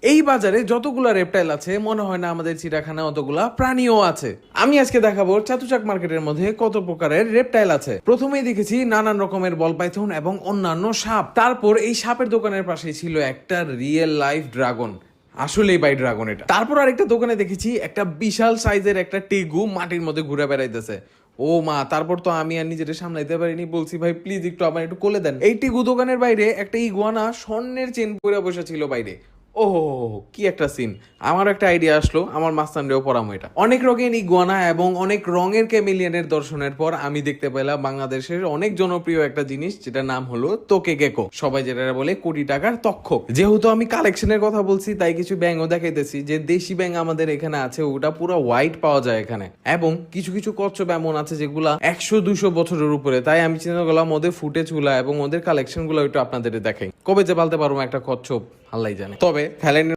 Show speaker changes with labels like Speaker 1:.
Speaker 1: এই বাজারে যতগুলা রেপটাইল আছে মনে হয় না আমাদের চিড়িয়াখানায় অতগুলা প্রাণীও আছে। আমি আজকে দেখাবো চাতুচাক মার্কেটের মধ্যে কত প্রকারের রেপটাইল আছে। প্রথমেই দেখেছি নানান রকমের বল পাইথন এবং অন্যান্য সাপ। তারপর এই সাপের দোকানের পাশেই ছিল একটা রিয়েল লাইফ ড্রাগন। আসলেই বাই ড্রাগন এটা। তারপর আরেকটা দোকানে দেখেছি একটা বিশাল সাইজের একটা টেগু মাটির মধ্যে ঘুরে বেড়াইতেছে। ও মা, তারপর তো আমি আর নিজেটা সামলাইতে পারিনি, বলছি ভাই প্লিজ একটু আমার একটু কোলে দেন। এই টেগু দোকানের বাইরে একটা ইগুয়ানা স্বর্ণের চেন পরে বসে ছিল বাইরে। ও কি একটা সিন! আমার একটা আইডিয়া আসলো, আমার মাস্তানরেও পড়ামো এটা। অনেক রঙের ইগুয়ানা এবং অনেক রঙের ক্যামেলিয়ানের দর্শনের পর আমি দেখতে পেলাম বাংলাদেশের অনেক জনপ্রিয় একটা জিনিস, যেটা নাম হলো তোকে গেকো। সবাই যেটা বলে কোটি টাকার তক্ষক। যেহেতু আমি কালেকশনের কথা বলছি তাই কিছু ব্যাঙও দেখাইতেছি, যে দেশি ব্যাঙ আমাদের এখানে আছে ওটা পুরো হোয়াইট পাওয়া যায় এখানে, এবং কিছু কিছু কচ্ছপ এমন আছে যেগুলা 100-200 বছরের উপরে। তাই আমি চিন্তা করলাম ওদের ফুটে চুলা এবং ওদের কালেকশন গুলো একটু আপনাদের দেখাই। কবে যে পালতে পারবো একটা কচ্ছপ আল্লাহ জানে। তবে ফ্যালেনের